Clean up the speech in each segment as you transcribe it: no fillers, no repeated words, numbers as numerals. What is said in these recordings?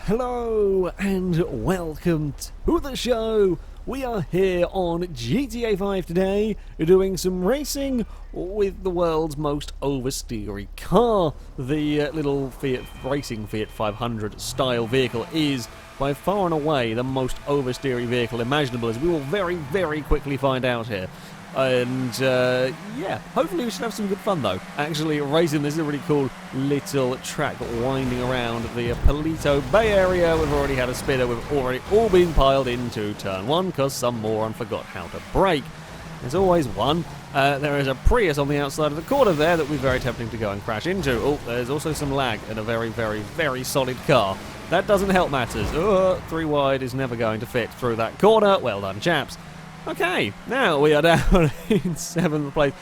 Hello and welcome to the show. We are here on GTA 5 today, doing some racing with the world's most oversteery car. The little Fiat 500 style vehicle is by far and away the most oversteery vehicle imaginable, as we will very, very quickly find out here. And yeah, hopefully we should have some good fun though. Actually racing, this is a really cool little track winding around the Palito Bay area. We've already had a spinner, we've already all been piled into turn one because some moron forgot how to brake. There's always one. There is a Prius on the outside of the corner there that we're very tempting to go and crash into. Oh, there's also some lag in a very, very, very solid car. That doesn't help matters. 3 wide is never going to fit through that corner. Well done, chaps. Okay, now we are down in 7th place.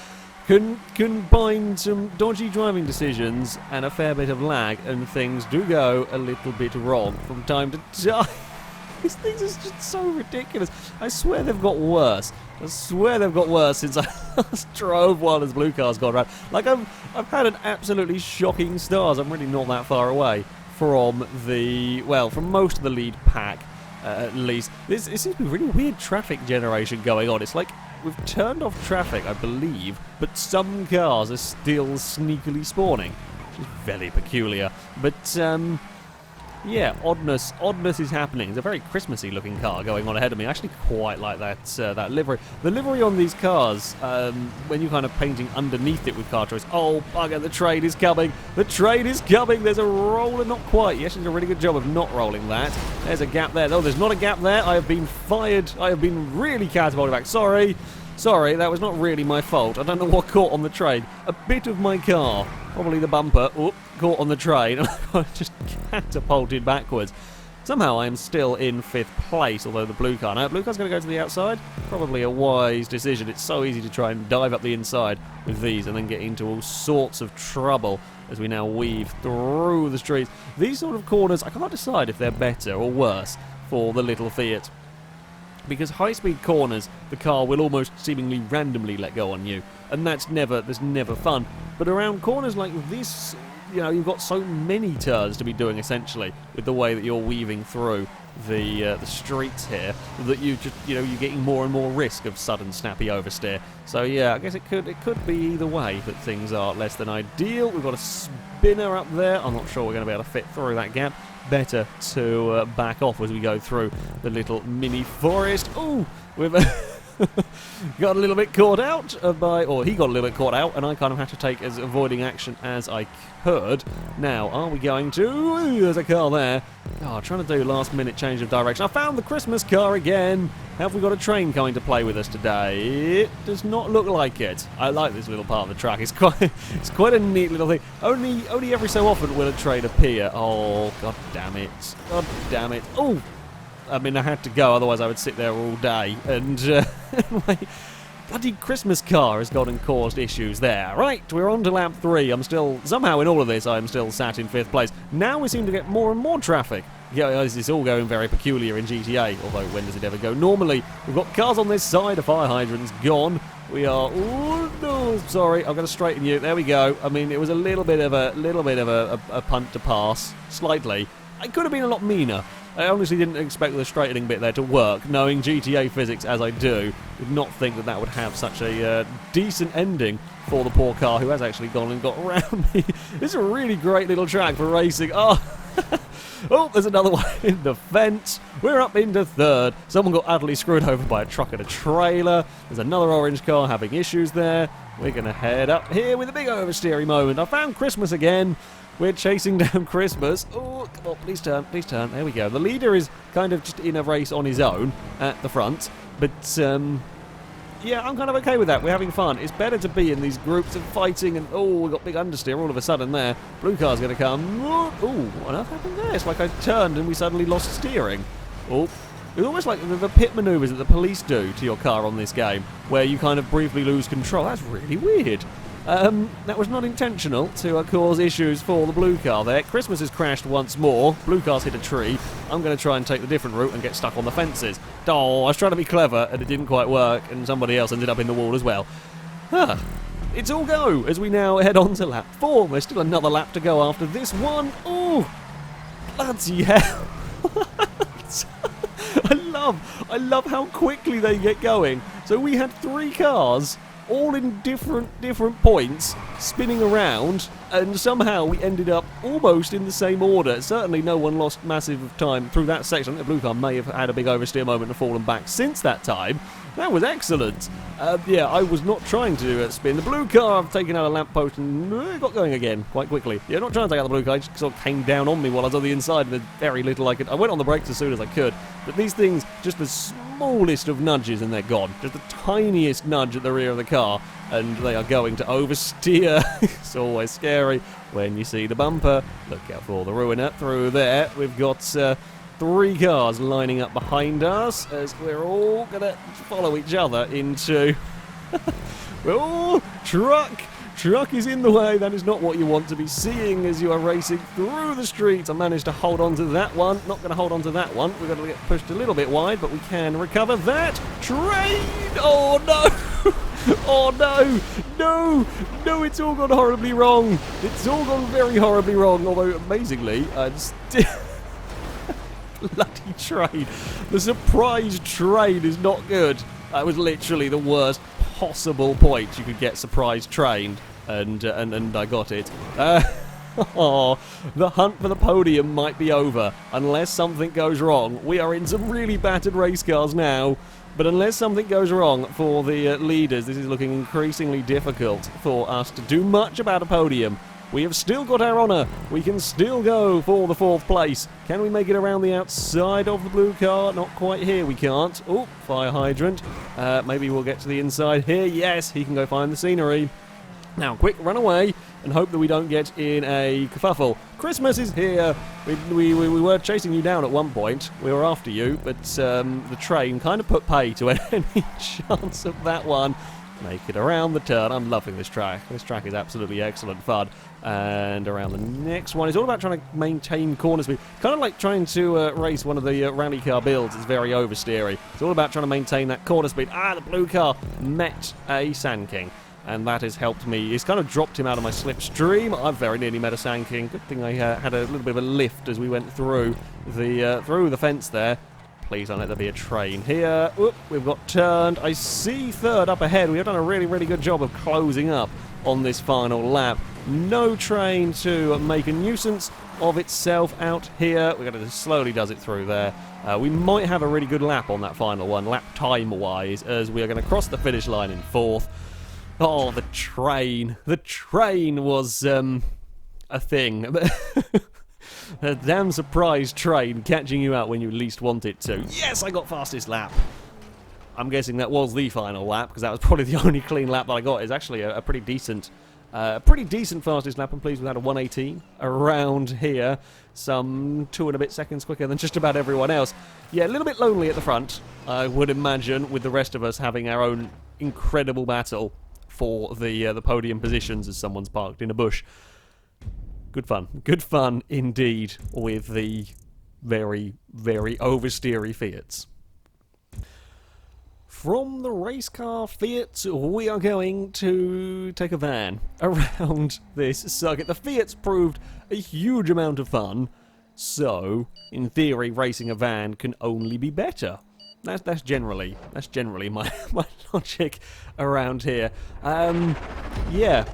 Combine some dodgy driving decisions and a fair bit of lag, and things do go a little bit wrong from time to time. These things are just so ridiculous. I swear they've got worse. I swear they've got worse since I last drove one as blue cars gone around. Like, I've had an absolutely shocking start. I'm really not that far away from from most of the lead pack. At least. It seems to be really weird traffic generation going on. It's like we've turned off traffic, I believe, but some cars are still sneakily spawning, which is very peculiar. But, yeah, oddness is happening. It's a very Christmassy looking car going on ahead of me. I actually quite like that livery. The livery on these cars, when you're kind of painting underneath it with car choice. Oh, bugger, the train is coming. The train is coming. There's a roller, not quite. Yes, did a really good job of not rolling that. There's a gap there. Oh, there's not a gap there. I have been fired. I have been really catapulted back. Sorry, that was not really my fault. I don't know what caught on the train. A bit of my car, probably the bumper, caught on the train, and I just catapulted backwards. Somehow I am still in 5th place, although the blue car... Now, blue car's going to go to the outside? Probably a wise decision. It's so easy to try and dive up the inside with these and then get into all sorts of trouble as we now weave through the streets. These sort of corners, I can't decide if they're better or worse for the little Fiat. Because high-speed corners, the car will almost seemingly randomly let go on you, and that's never fun. But around corners like this, you know, you've got so many turns to be doing essentially with the way that you're weaving through the streets here, that you're getting more and more risk of sudden snappy oversteer. So yeah, I guess it could be either way, but things are less than ideal. We've got a spinner up there. I'm not sure we're going to be able to fit through that gap. Better to back off as we go through the little mini forest. Ooh, we've got a little bit caught out he got a little bit caught out, and I kind of had to take as avoiding action as I could. Now, are we going to... Ooh, there's a car there. Oh, trying to do last minute change of direction. I found the Christmas car again. Have we got a train coming to play with us today? It does not look like it. I like this little part of the track. It's quite a neat little thing. Only every so often will a train appear. Oh, god damn it. God damn it. Oh, I mean, I had to go, otherwise I would sit there all day. And my bloody Christmas car has gone and caused issues there. Right, we're on to lap 3. I'm still, somehow in all of this, I'm still sat in 5th place. Now we seem to get more and more traffic. Yeah, this is all going very peculiar in GTA, although when does it ever go? Normally, we've got cars on this side, a fire hydrant's gone. We are... Oh, no, sorry, I'm going to straighten you. There we go. I mean, it was a little bit of a punt to pass, slightly. It could have been a lot meaner. I honestly didn't expect the straightening bit there to work. Knowing GTA physics as I do, did not think that would have such a decent ending for the poor car who has actually gone and got around me. This is a really great little track for racing. Oh, oh, there's another one in the fence. We're up into 3rd. Someone got utterly screwed over by a truck and a trailer. There's another orange car having issues there. We're going to head up here with a big oversteery moment. I found Christmas again. We're chasing down Christmas. Oh, come on, please turn, please turn. There we go. The leader is kind of just in a race on his own at the front. But, yeah, I'm kind of okay with that. We're having fun. It's better to be in these groups of fighting and, oh, we've got big understeer all of a sudden there. Blue car's going to come. Oh, what on earth happened there? It's like I turned and we suddenly lost steering. Oh, it's almost like the pit manoeuvres that the police do to your car on this game, where you kind of briefly lose control. That's really weird. That was not intentional to cause issues for the blue car there. Christmas has crashed once more. Blue car's hit a tree. I'm going to try and take the different route and get stuck on the fences. Oh, I was trying to be clever and it didn't quite work, and somebody else ended up in the wall as well. It's all go as we now head on to lap 4. There's still another lap to go after this one. Oh, Bloody hell. I love how quickly they get going. So we had 3 cars, all in different points, spinning around, and somehow we ended up almost in the same order. Certainly no one lost massive of time through that section. The blue car may have had a big oversteer moment and fallen back since that time. That was excellent. Yeah, I was not trying to spin. The blue car, I've taken out a lamppost and got going again quite quickly. Yeah, not trying to take out the blue car, it just sort of came down on me while I was on the inside with very little I could. I went on the brakes as soon as I could, but these things, just the smallest of nudges and they're gone. Just the tiniest nudge at the rear of the car, and they are going to oversteer. It's always scary when you see the bumper. Look out for the ruiner through there. We've got 3 cars lining up behind us as we're all going to follow each other into... Truck is in the way. That is not what you want to be seeing as you are racing through the streets. I managed to hold on to that one. Not going to hold on to that one. We're going to get pushed a little bit wide, but we can recover that. Train! Oh, no! Oh, no, it's all gone horribly wrong. It's all gone very horribly wrong, although amazingly, I'm still... Bloody train. The surprise train is not good. That was literally the worst possible point you could get surprise trained, and I got it. Oh, the hunt for the podium might be over unless something goes wrong. We are in some really battered race cars now, but unless something goes wrong for the leaders, this is looking increasingly difficult for us to do much about a podium. We have still got our honour. We can still go for the 4th place. Can we make it around the outside of the blue car? Not quite here, we can't. Oh, fire hydrant. Maybe we'll get to the inside here. Yes, he can go find the scenery. Now, quick, run away and hope that we don't get in a kerfuffle. Christmas is here. We were chasing you down at one point. We were after you, but the train kind of put pay to any chance of that one. Make it around the turn. I'm loving this track. This track is absolutely excellent fun. And around the next one. It's all about trying to maintain corner speed. Kind of like trying to race one of the rally car builds. It's very oversteery. It's all about trying to maintain that corner speed. The blue car met a Sand King. And that has helped me. It's kind of dropped him out of my slipstream. I've very nearly met a Sand King. Good thing I had a little bit of a lift as we went through the fence there. Please don't let there be a train here. Whoop, we've got turned. I see 3rd up ahead. We have done a really, really good job of closing up on this final lap. No train to make a nuisance of itself out here. We're going to slowly does it through there. We might have a really good lap on that final one, lap time-wise, as we are going to cross the finish line in 4th. Oh, the train. The train was a thing. A damn surprise train catching you out when you least want it to. Yes, I got fastest lap. I'm guessing that was the final lap, because that was probably the only clean lap that I got. It's actually a pretty decent fastest lap. I'm pleased with that, a 118 around here. Some 2 and a bit seconds quicker than just about everyone else. Yeah, a little bit lonely at the front, I would imagine, with the rest of us having our own incredible battle for the podium positions as someone's parked in a bush. Good fun indeed with the very, very oversteery Fiats. From the race car Fiat, we are going to take a van around this circuit. The Fiat's proved a huge amount of fun, so in theory, racing a van can only be better. That's generally my logic around here. Yeah.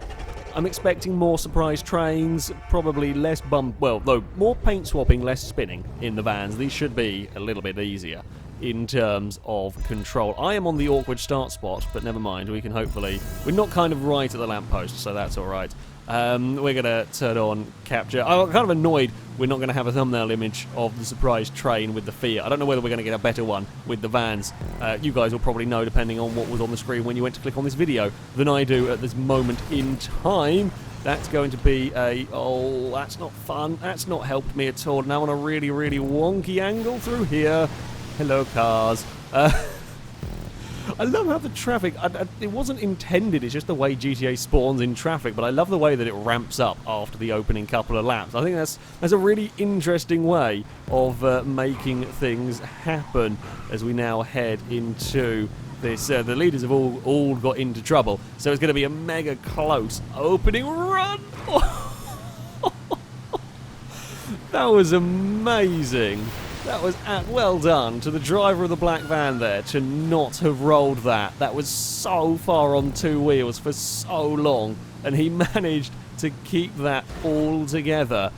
I'm expecting more surprise trains, probably less more paint swapping, less spinning in the vans. These should be a little bit easier in terms of control. I am on the awkward start spot, but never mind, we can hopefully... We're not kind of right at the lamppost, so that's alright. We're going to turn on capture. I'm kind of annoyed we're not going to have a thumbnail image of the surprise train with the Fiat. I don't know whether we're going to get a better one with the vans. You guys will probably know, depending on what was on the screen when you went to click on this video, than I do at this moment in time. That's going to be a... Oh, that's not fun. That's not helped me at all. Now on a really, really wonky angle through here. Hello, cars. I love how the traffic... it wasn't intended, it's just the way GTA spawns in traffic, but I love the way that it ramps up after the opening couple of laps. I think that's a really interesting way of making things happen as we now head into this. The leaders have all got into trouble, so it's going to be a mega close opening run. That was amazing. That was well done to the driver of the black van there to not have rolled that. That was so far on two wheels for so long, and he managed to keep that all together.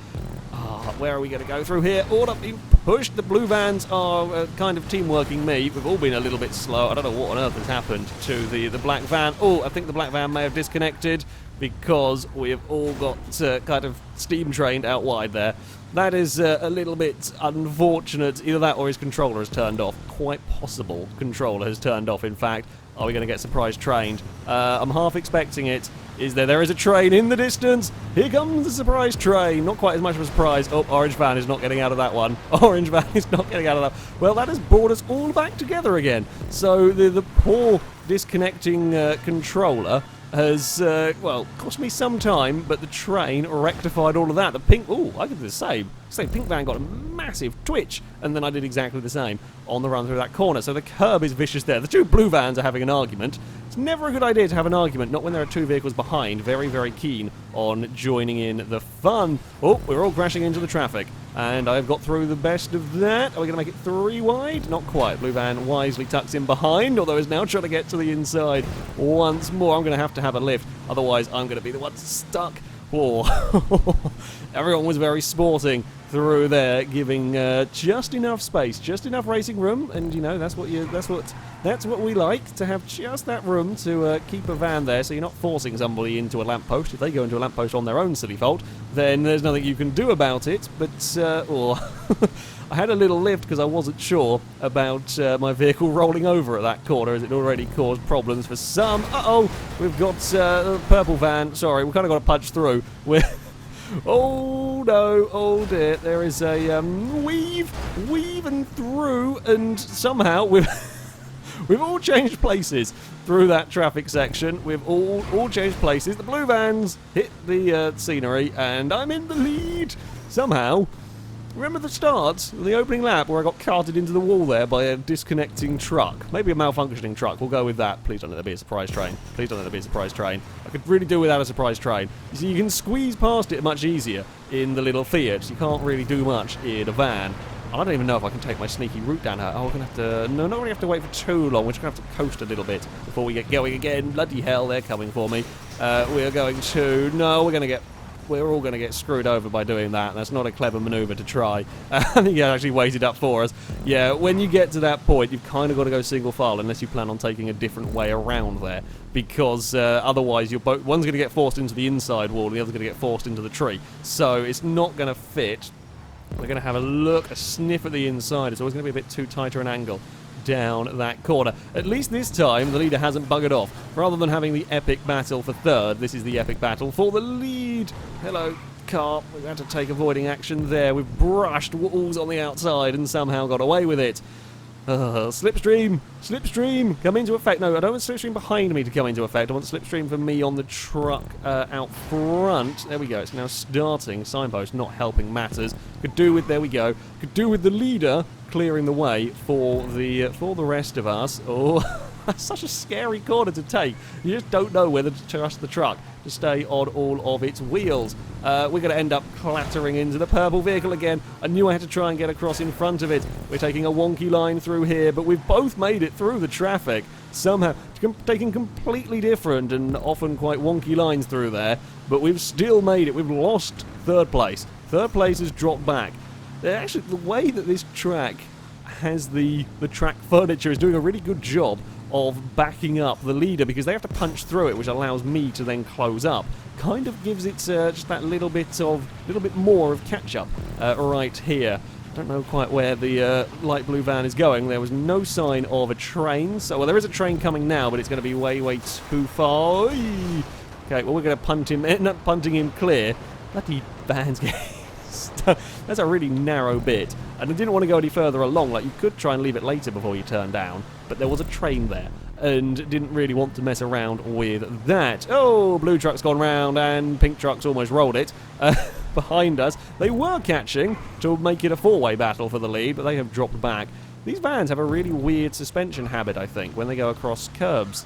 Where are we going to go through here? All up being pushed. The blue vans are kind of teamworking me. We've all been a little bit slow. I don't know what on earth has happened to the black van. Oh, I think the black van may have disconnected because we have all got kind of steam trained out wide there. That is a little bit unfortunate. Either that or his controller has turned off. Quite possible controller has turned off, in fact. Are we going to get surprise trained? I'm half expecting it. There is a train in the distance. Here comes the surprise train. Not quite as much of a surprise. Oh, orange van is not getting out of that one. Orange van is not getting out of that. Well, that has brought us all back together again. So the poor disconnecting controller has, well, cost me some time, but the train rectified all of that. The pink, ooh, I could do the same. So pink van got a massive twitch, and then I did exactly the same on the run through that corner. So the curb is vicious there. The two blue vans are having an argument. It's never a good idea to have an argument, not when there are two vehicles behind. Very, very keen on joining in the fun. Oh, we're all crashing into the traffic, and I've got through the best of that. Are we going to make it 3 wide? Not quite. Blue van wisely tucks in behind, although is now trying to get to the inside once more. I'm going to have a lift, otherwise I'm going to be the one stuck. Oh. Everyone was very sporting through there, giving just enough space, just enough racing room, and you know that's what we like, to have just that room to keep a van there, so you're not forcing somebody into a lamppost. If they go into a lamppost on their own silly fault, then there's nothing you can do about it. But I had a little lift because I wasn't sure about my vehicle rolling over at that corner, as it already caused problems for some. We've got a purple van. Sorry, we kind of got to punch through. Oh no, oh dear, there is a weaving through, and somehow we've all changed places through that traffic section. We've all changed places. The blue vans hit the scenery, and I'm in the lead somehow. Remember the start, the opening lap, where I got carted into the wall there by a disconnecting truck? Maybe a malfunctioning truck. We'll go with that. Please don't let there be a surprise train. Please don't let there be a surprise train. I could really do without a surprise train. You see, you can squeeze past it much easier in the little Fiat. You can't really do much in a van. I don't even know if I can take my sneaky route down here. Oh, we're going to have to... No, not really have to wait for too long. We're just going to have to coast a little bit before we get going again. Bloody hell, they're coming for me. We're going to... No, we're all going to get screwed over by doing that. That's not a clever manoeuvre to try. I think he actually waited up for us. Yeah, when you get to that point, you've kind of got to go single file unless you plan on taking a different way around there. Because otherwise, one's going to get forced into the inside wall and the other's going to get forced into the tree. So it's not going to fit. We're going to have a sniff at the inside. It's always going to be a bit too tighter an angle down that corner. At least this time, the leader hasn't buggered off. Rather than having the epic battle for third, this is the epic battle for the lead. Hello, car. We've had to take avoiding action there. We've brushed walls on the outside and somehow got away with it. Slipstream, come into effect. No, I don't want slipstream behind me to come into effect. I want slipstream for me on the truck out front. There we go. It's now starting. Signpost not helping matters. Could do with the leader clearing the way for the rest of us. Oh, that's such a scary corner to take. You just don't know whether to trust the truck to stay on all of its wheels. We're going to end up clattering into the purple vehicle again. I knew I had to try and get across in front of it. We're taking a wonky line through here, but we've both made it through the traffic. Somehow, taking completely different and often quite wonky lines through there, but we've still made it. We've lost third place. Third place has dropped back. Actually, the way that this track has the track furniture is doing a really good job of backing up the leader, because they have to punch through it, which allows me to then close up. Kind of gives it just that little bit more of catch-up right here. I don't know quite where the light blue van is going. There was no sign of a train. So, well, there is a train coming now, but it's going to be way, way too far. Okay, well, we're going to end up punting him clear. Bloody van's getting stuck. That's a really narrow bit. And I didn't want to go any further along. Like, you could try and leave it later before you turn down, but there was a train there, and didn't really want to mess around with that. Oh, blue truck's gone round, and pink truck's almost rolled it behind us. They were catching to make it a four-way battle for the lead, but they have dropped back. These vans have a really weird suspension habit, I think, when they go across curbs.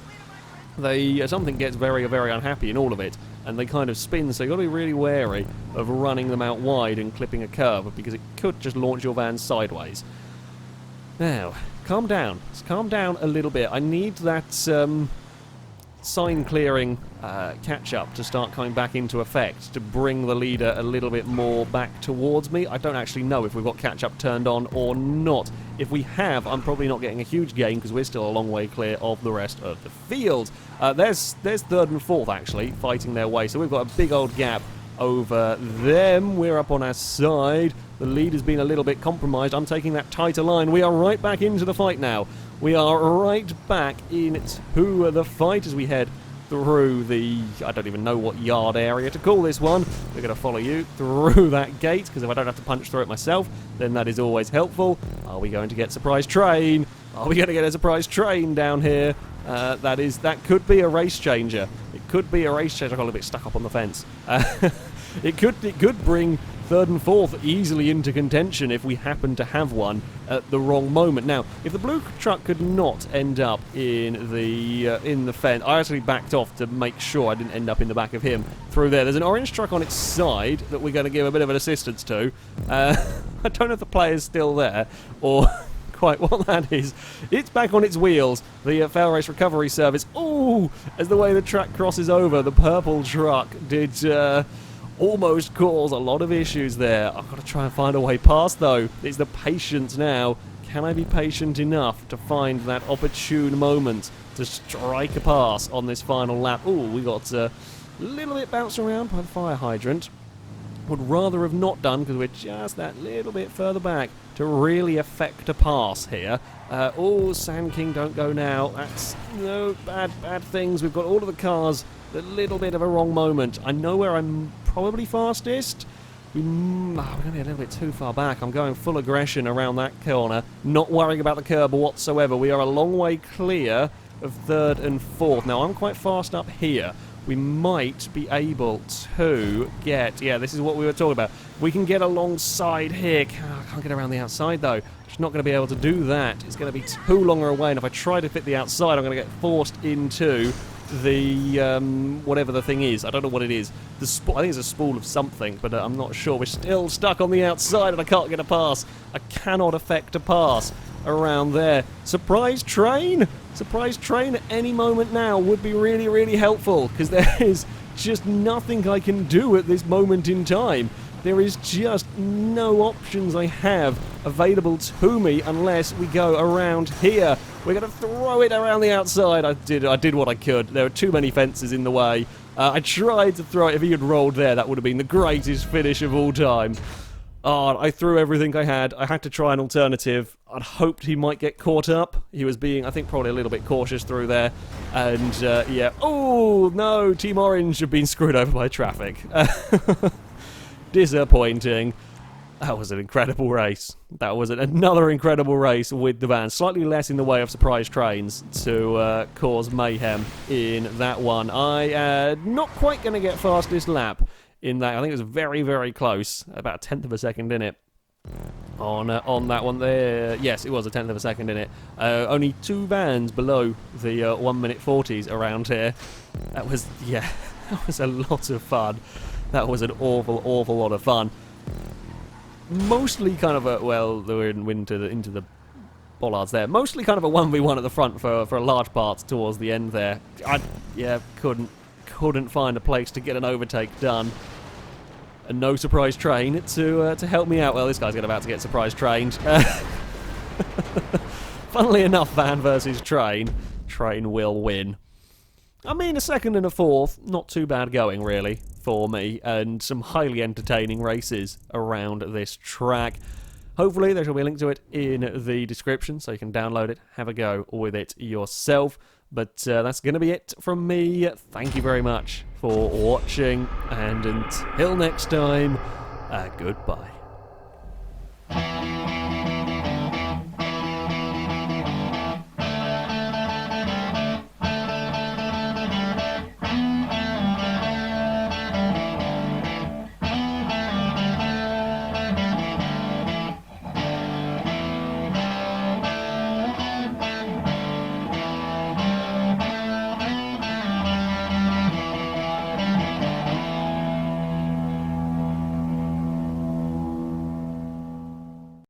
something gets very, very unhappy in all of it, and they kind of spin, so you've got to be really wary of running them out wide and clipping a curve, because it could just launch your van sideways. Now, calm down. Let's calm down a little bit. I need that sign clearing catch-up to start coming back into effect to bring the leader a little bit more back towards me. I don't actually know if we've got catch-up turned on or not. If we have, I'm probably not getting a huge gain because we're still a long way clear of the rest of the field. There's third and fourth, actually, fighting their way. So we've got a big old gap over them. We're up on our side. The lead has been a little bit compromised. I'm taking that tighter line. We are right back into the fight now. We are right back into the fight as we head through the, I don't even know what yard area to call this one. We're going to follow you through that gate, because if I don't have to punch through it myself, then that is always helpful. Are we going to get surprise train? Are we going to get a surprise train down here? That could be a race changer. It could be a race changer. I got a bit stuck up on the fence. It could bring third and fourth easily into contention if we happen to have one at the wrong moment. Now, if the blue truck could not end up in the fence, I actually backed off to make sure I didn't end up in the back of him through there. There's an orange truck on its side that we're going to give a bit of an assistance to. I don't know if the player's still there or quite what that is. It's back on its wheels. The FailRace recovery service. Ooh, as the way the track crosses over, the purple truck did almost cause a lot of issues there. I've got to try and find a way past, though. It's the patience now. Can I be patient enough to find that opportune moment to strike a pass on this final lap? Ooh, we got a little bit bounced around by the fire hydrant. Would rather have not done, because we're just that little bit further back to really affect a pass here. Oh, Sand King, don't go now. That's no bad things. We've got all of the cars. A little bit of a wrong moment. I know where I'm probably fastest. We're going to be a little bit too far back. I'm going full aggression around that corner, not worrying about the curb whatsoever. We are a long way clear of third and fourth. Now, I'm quite fast up here. We might be able to get... Yeah, this is what we were talking about. We can get alongside here. I can't get around the outside, though. Just not going to be able to do that. It's going to be too long away, and if I try to fit the outside, I'm going to get forced into the whatever the thing is. I don't know what it is. I think it's a spool of something, but I'm not sure. We're still stuck on the outside and I can't get a pass. I cannot effect a pass around there. Surprise train? Surprise train at any moment now would be really, really helpful, because there is just nothing I can do at this moment in time. There is just no options I have available to me unless we go around here. We're going to throw it around the outside. I did what I could. There were too many fences in the way. I tried to throw it. If he had rolled there, that would have been the greatest finish of all time. Oh, I threw everything I had. I had to try an alternative. I'd hoped he might get caught up. He was being, I think, probably a little bit cautious through there. And, yeah. Oh, no. Team Orange have been screwed over by traffic. Disappointing. That was an incredible race. That was another incredible race with the van. Slightly less in the way of surprise trains to cause mayhem in that one. I not quite going to get fastest lap in that. I think it was very, very close. About a tenth of a second in it. On that one there. Yes, it was a tenth of a second in it. Only two vans below the 1 minute 40s around here. That was, yeah, that was a lot of fun. That was an awful, awful lot of fun. Mostly kind of a, well, we're into the bollards there. Mostly kind of a 1v1 at the front for a large part towards the end there. Yeah, couldn't find a place to get an overtake done. And no surprise train to help me out. Well, this guy's about to get surprise trained. Funnily enough, van versus train. Train will win. I mean, a second and a fourth, not too bad going, really, for me, and some highly entertaining races around this track. Hopefully, there shall be a link to it in the description, so you can download it, have a go with it yourself. But that's going to be it from me. Thank you very much for watching, and until next time, goodbye.